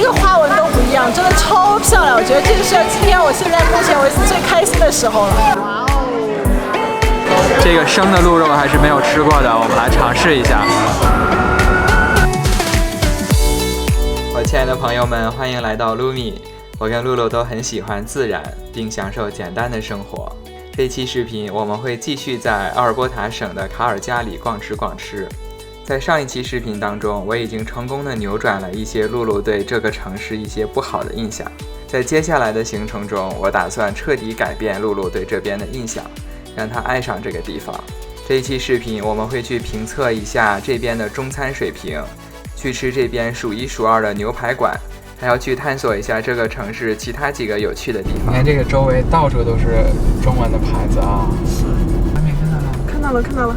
一个花纹都不一样，真的超漂亮。我觉得这个是今天我现在目前为止最开心的时候了。哇哦！这个生的鹿肉还是没有吃过的，我们来尝试一下。我亲爱的朋友们，欢迎来到 Lumi。我跟露露都很喜欢自然，并享受简单的生活。这期视频我们会继续在阿尔伯塔省的卡尔加里逛吃。在上一期视频当中，我已经成功的扭转了一些露露对这个城市一些不好的印象。在接下来的行程中，我打算彻底改变露露对这边的印象，让她爱上这个地方。这一期视频我们会去评测一下这边的中餐水平，去吃这边数一数二的牛排馆，还要去探索一下这个城市其他几个有趣的地方。你看这个周围到处都是中文的牌子啊！外面看到了。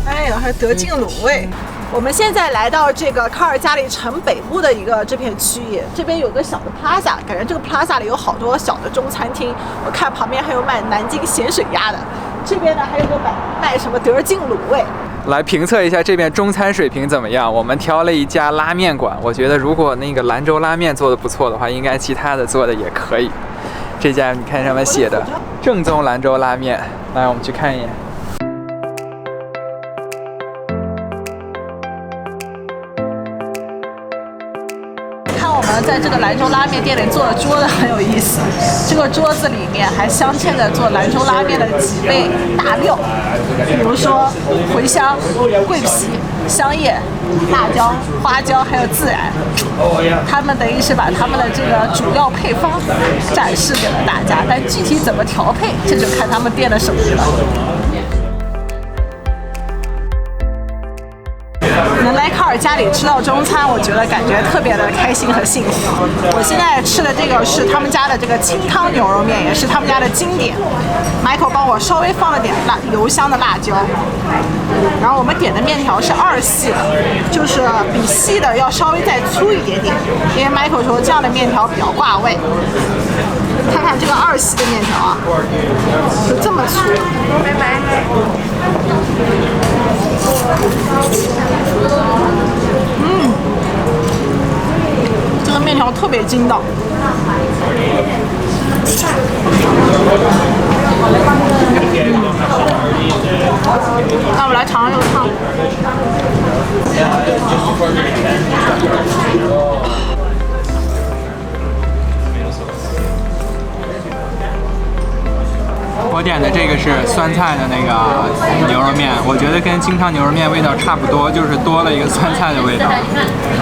哎呀，还有德敬卤味。我们现在来到这个卡尔加里城北部的一个这片区域，这边有个小的 plaza， 感觉这个 plaza 里有好多小的中餐厅。我看旁边还有卖南京咸水鸭的，这边呢还有个卖什么德敬卤味。来评测一下这边中餐水平怎么样。我们挑了一家拉面馆，我觉得如果那个兰州拉面做的不错的话，应该其他的做的也可以。这家你看上面写的正宗兰州拉面，来我们去看一眼。我们在这个兰州拉面店里做的桌子很有意思，这个桌子里面还镶嵌着做兰州拉面的几味大料，比如说茴香、桂皮、香叶、辣椒、花椒，还有孜然。他们等于是把他们的这个主要配方展示给了大家，但具体怎么调配，这就看他们店的手艺了。能来卡尔加里吃到中餐，我觉得感觉特别的开心和幸福。我现在吃的这个是他们家的这个清汤牛肉面，也是他们家的经典。Michael 帮我稍微放了点油香的辣椒，然后我们点的面条是2细的，就是比细的要稍微再粗一点点，因为 Michael 说这样的面条比较挂味。看看这个2细的面条啊，就这么粗。这个面条特别筋道。那我来尝尝这个汤。我点的这个是酸菜的那个牛肉面，我觉得跟清汤牛肉面味道差不多，就是多了一个酸菜的味道。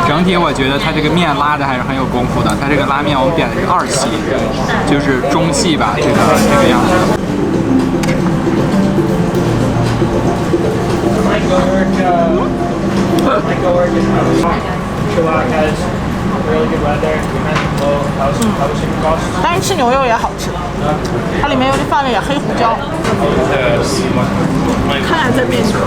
整体我觉得它这个面拉的还是很有功夫的。它这个拉面我们点的是2细，就是中细吧，这个样子。但是吃牛肉也好吃，它里面有点放了点黑胡椒。看看这面条，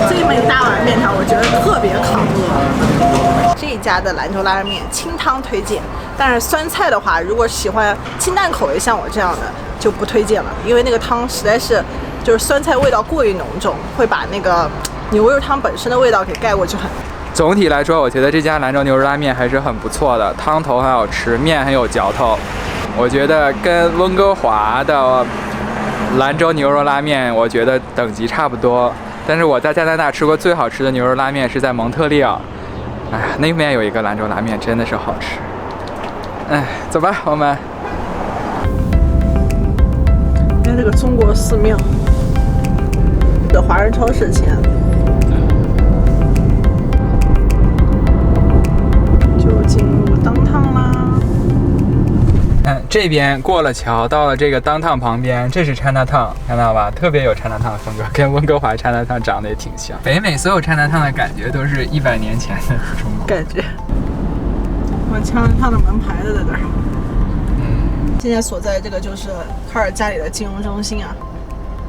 这么一大碗面条，我觉得特别扛饿。这一家的兰州拉面清汤推荐，但是酸菜的话，如果喜欢清淡口味像我这样的就不推荐了，因为那个汤实在是就是酸菜味道过于浓重，会把那个牛肉汤本身的味道给盖过去很。总体来说，我觉得这家兰州牛肉拉面还是很不错的，汤头很好吃，面很有嚼头。我觉得跟温哥华的兰州牛肉拉面，我觉得等级差不多。但是我在加拿大吃过最好吃的牛肉拉面是在蒙特利尔，哎呀，那边有一个兰州拉面真的是好吃。哎，走吧，我们。看这个中国寺庙，的华人超市前。进入downtown啦。这边过了桥，到了这个downtown旁边，这是 Chinatown， 看到吧？特别有 Chinatown 风格，跟温哥华 Chinatown 长得也挺像。北美所有 Chinatown 的感觉都是100年前的中国感觉。我 Chinatown 的门牌都在这儿。现在所在这个就是卡尔加里的金融中心啊，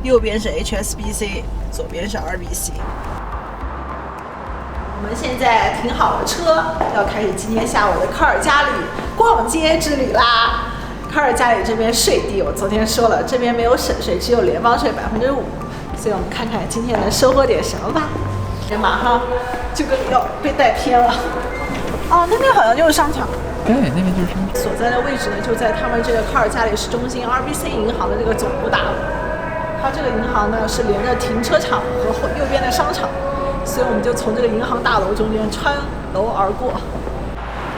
右边是 HSBC， 左边是 RBC。我们现在停好了车，要开始今天下午的卡尔加里逛街之旅啦。卡尔加里这边税低，我昨天说了，这边没有省税，只有联邦税5%，所以我们看看今天能收获点什么吧。这马上就跟要被带偏了。哦，那边好像就是商场。对，那边就是商场。所在的位置呢，就在他们这个卡尔加里市中心 RBC 银行的这个总部大楼。它这个银行呢是连着停车场和右边的商场，所以我们就从这个银行大楼中间穿楼而过。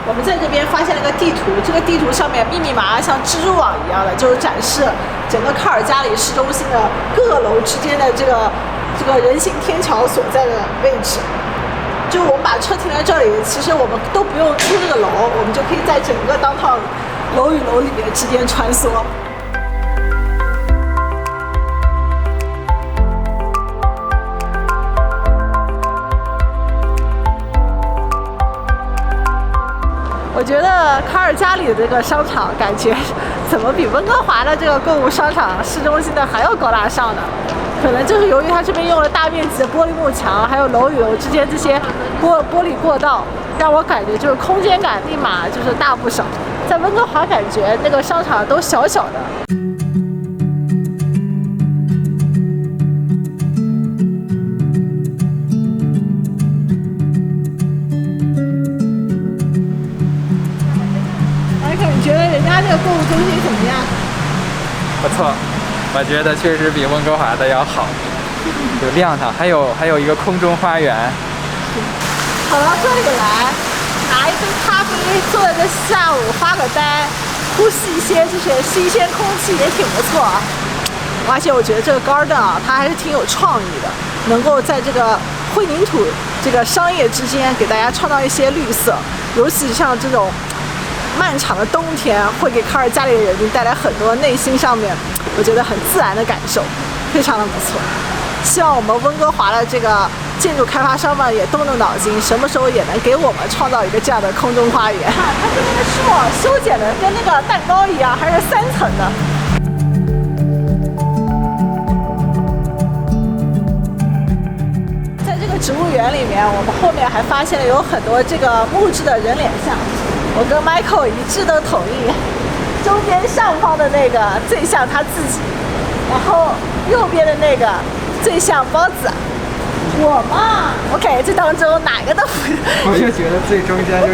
我们在这边发现了一个地图，这个地图上面密密麻麻像蜘蛛网一样的，就是展示整个卡尔加里市中心的各个楼之间的这个人行天桥所在的位置。就我们把车停在这里，其实我们都不用出这个楼，我们就可以在整个downtown楼与楼里面之间穿梭。我觉得卡尔加里的这个商场感觉怎么比温哥华的这个购物商场市中心的还要高大上呢？可能就是由于它这边用了大面积的玻璃幕墙，还有楼与楼之间这些玻璃过道，让我感觉就是空间感立马就是大不少。在温哥华感觉那个商场都小小的。你觉得人家这个购物中心怎么样？不错，我觉得确实比温哥华的要好，有亮堂，还有一个空中花园。跑到这里来，拿一杯咖啡，坐在这下午发个呆，呼吸一些这些新鲜空气也挺不错啊。而且我觉得这个 garden 啊，它还是挺有创意的，能够在这个混凝土这个商业之间给大家创造一些绿色，尤其像这种漫长的冬天会给卡尔加里的人民带来很多内心上面我觉得很自然的感受，非常的不错。希望我们温哥华的这个建筑开发商们也动动脑筋，什么时候也能给我们创造一个这样的空中花园。它这边的树修剪的跟那个蛋糕一样，还是3层的。在这个植物园里面，我们后面还发现了有很多这个木质的人脸像。我跟 Michael 一致都同意，中间上方的那个最像他自己，然后右边的那个最像包子。我嘛，我感觉这当中哪个都不。我就觉得最中间就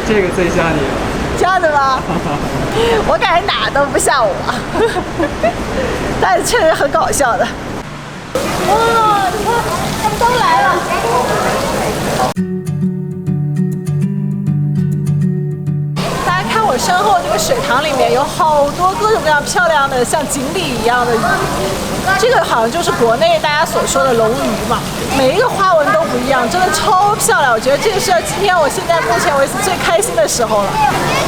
这个最像你。这样的吗？我感觉哪都不像我，但是确实很搞笑的。哇，你看，他们都来了。我身后这个水塘里面有好多各种各样漂亮的像锦鲤一样的鱼，这个好像就是国内大家所说的龙鱼嘛，每一个花纹都不一样，真的超漂亮。我觉得这个是今天我现在目前为止最开心的时候了，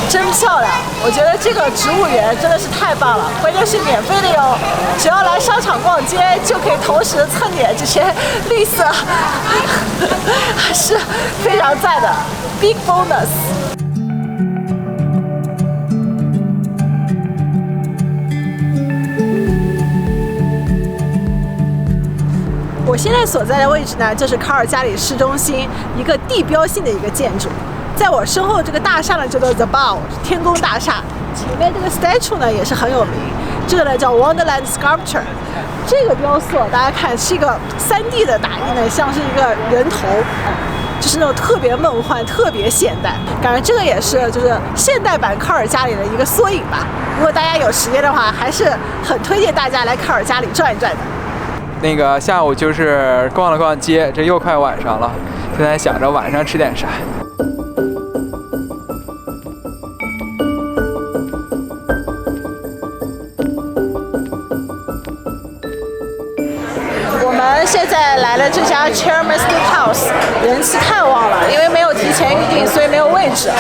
真漂亮。我觉得这个植物园真的是太棒了，关键是免费的哟，只要来商场逛街就可以同时蹭点这些绿色，还是非常赞的 ，big bonus。我现在所在的位置呢，就是卡尔加里市中心一个地标性的一个建筑。在我身后这个大厦呢，叫做 The Bow 天宫大厦。前面这个 statue 呢也是很有名，这个呢叫 Wonderland Sculpture。这个雕塑大家看是一个3D 的打印的，像是一个人头，就是那种特别梦幻、特别现代。感觉这个也是就是现代版卡尔加里的一个缩影吧。如果大家有时间的话，还是很推荐大家来卡尔加里转一转的。那个下午就是逛了逛街，这又快晚上了，现在想着晚上吃点啥。我们现在来了这家 Chairman's Steakhouse， 人气太旺了，因为没有提前预定，所以没有位置。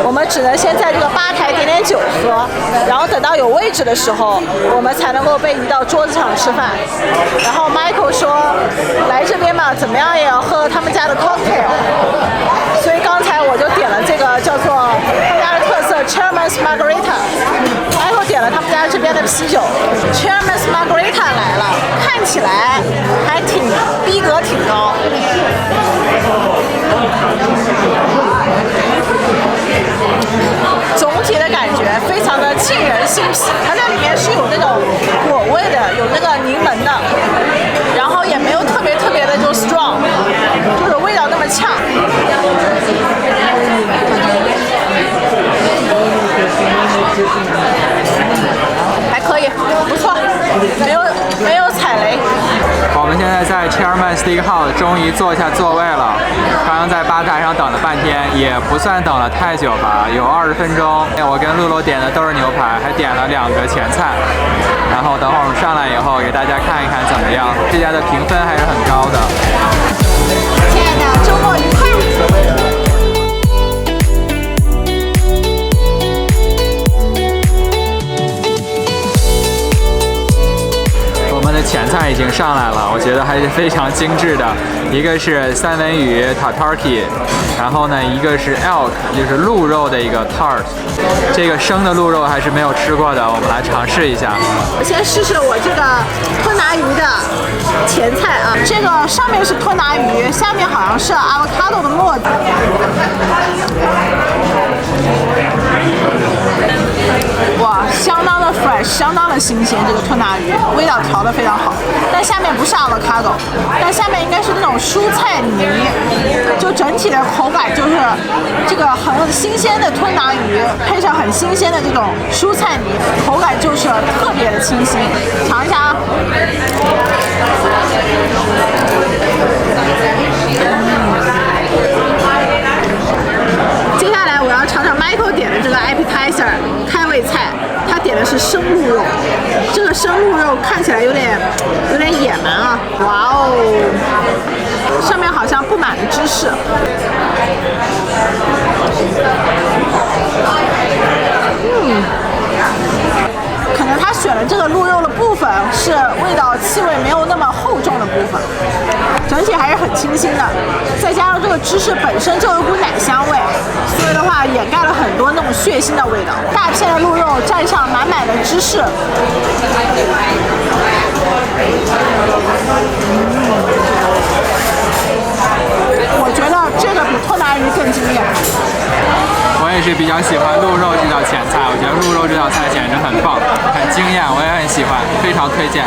我们只能先在这个吧台点点酒喝，然后等到有位置的时候，我们才能够被移到桌子上吃饭。然后 Michael 说，来这边嘛，怎么样也要喝他们家的 cocktail， 所以刚才我就点了这个叫做他们家的特色 Chairman's Margarita。Michael 点了他们家这边的啤酒 ，Chairman's Margarita 来了，看起来还挺逼格挺高。总体的感觉非常的沁人心脾，它在里面是有那种果味的，有那个柠檬的，然后也没有特别的就 strong， 就是味道那么呛。还可以，不错，没有踩雷。我们现在在 Chairman Steakhouse 终于坐下座位了。刚刚在吧台上等了半天，也不算等了太久吧，有20分钟。我跟露露点的都是牛排，还点了2个前菜。然后等会儿我们上来以后，给大家看一看怎么样。这家的评分还是很高的。亲爱的，周末愉快。前菜已经上来了，我觉得还是非常精致的。一个是三文鱼 tataki， 然后呢，一个是 elk， 就是鹿肉的一个 tart。这个生的鹿肉还是没有吃过的，我们来尝试一下。我先试试我这个吞拿鱼的前菜啊，这个上面是吞拿鱼，下面好像是 avocado 的沫子。哇，相当的 fresh， 相当的新鲜，这个吞拿鱼味道调得非常好。但下面不是 avocado， 但下面应该是那种蔬菜泥，就整体的口感就是这个很新鲜的吞拿鱼配上很新鲜的这种蔬菜泥，口感就是特别的清新。尝一下啊。接下来我要尝尝 Michael 点的这个 appetizer 开胃菜，他点的是生鹿肉，这个生鹿肉看起来有点野蛮啊！哇哦，上面好像布满了芝士。可能他选了这个鹿肉的部分是味道气味没有那么厚重的部分，整体还是很清新的，再加上这个芝士本身就有股奶香味，所以的话掩盖了很多那种血腥的味道。大片的鹿肉蘸上满满的芝士，我觉得这个比吞拿鱼更惊艳。我也是比较喜欢鹿肉这道前菜，我觉得鹿肉这道菜简直很棒，很惊艳，我也很喜欢，非常推荐。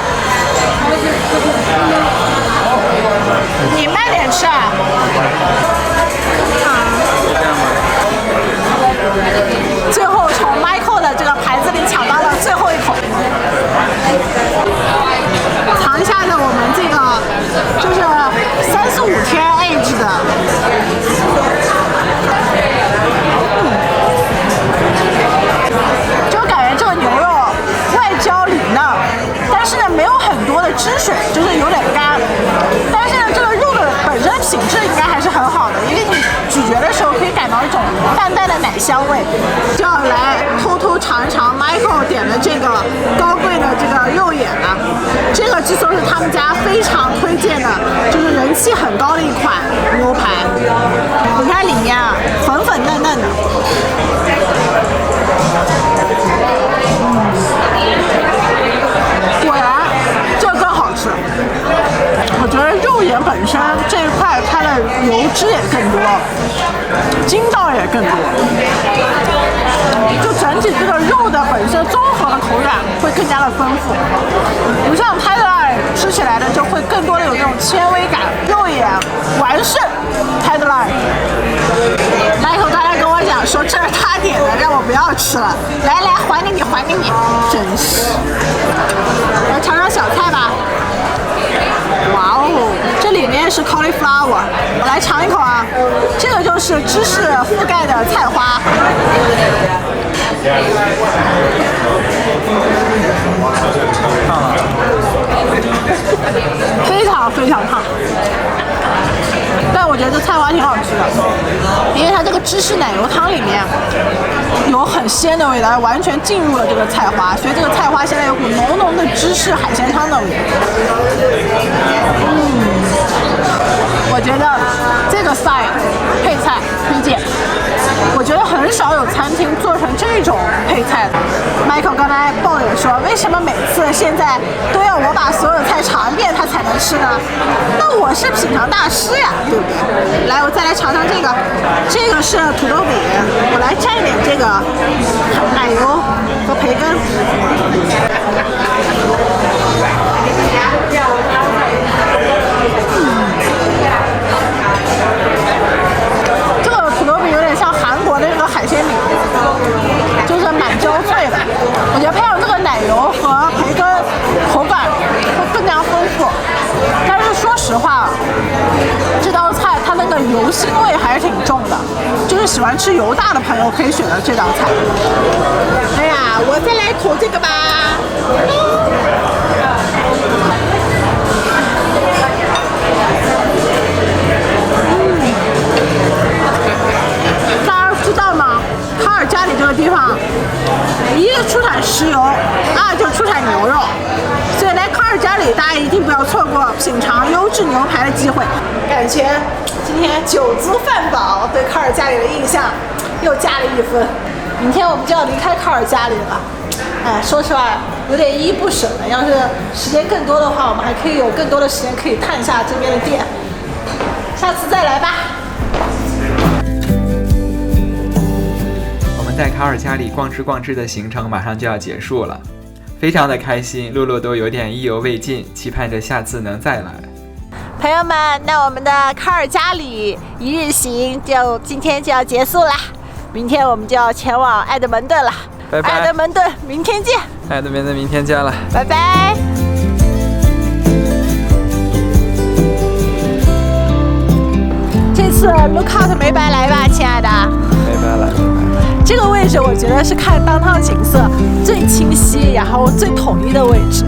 你慢点吃啊！最后从 Michael 的这个牌子里抢到了最后一口，尝一下呢，我们这个就是3、4、5天 age 的。就感觉这个牛肉外焦里嫩，但是呢没有很多的汁水，就是有点干。但是呢，这个肉的本身品质应该还是很好的，因为你咀嚼的时候可以感到一种淡淡的奶香味。就要来偷偷尝一尝 Michael 点的这个高贵的这个肉眼了。这个据说是他们家非常推荐的，就是人气很高的一款牛排。你看里面啊，粉粉嫩嫩的。果然，这更好吃。我觉得肉眼本身这一块它的油脂也更多，筋道也更多，就整体这个肉的本身综合的口感会更加的丰富，不像泰德莱吃起来的就会更多的有这种纤维感，肉眼完胜泰德莱。Michael刚才跟我讲说这是他点的，让我不要吃了。来，还给你，真是。来尝尝小菜吧。哇哦，这里面是 cauliflower， 我来尝一口啊。这个就是芝士覆盖的菜花。非常烫。但我觉得这菜花挺好吃的，因为它这个芝士奶油汤里面有很鲜的味道，完全进入了这个菜花，所以这个菜花现在有股浓浓的芝士海鲜汤的味道。我觉得这个 side 配菜推荐。我觉得很少有餐厅做成这种配菜的。Michael 刚才抱怨说，为什么每次现在都要我把所有菜尝一遍他才能吃呢？那我是品尝大师呀，对不对？来，我再来尝尝这个，这个是土豆饼，我来蘸一点这个奶油和培根。这个土豆饼有点像韩国的那个海鲜饼，就是满椒脆，的油腥味还是挺重的，就是喜欢吃油大的朋友可以选择这道菜。哎呀，我再来口这个吧。大家知道吗？卡尔加里这个地方，一出产石油，二就出产牛肉，所以来卡尔加里大家一定不要错过品尝优质牛排的机会。感觉今天酒足饭饱，对卡尔加里的印象又加了1分。明天我们就要离开卡尔加里了，哎，说实话有点依依不舍的。要是时间更多的话，我们还可以有更多的时间可以探一下这边的店。下次再来吧。我们在卡尔加里逛吃逛吃的行程马上就要结束了，非常的开心，露露都有点意犹未尽，期盼着下次能再来。朋友们，那我们的卡尔加里一日行就今天就要结束啦，明天我们就要前往埃德蒙顿了。拜拜，埃德蒙顿，明天见。埃德蒙顿，明天见了，拜拜。这次 Lookout 没白来吧，亲爱的？没白来。这个位置我觉得是看当趟景色最清晰，然后最统一的位置。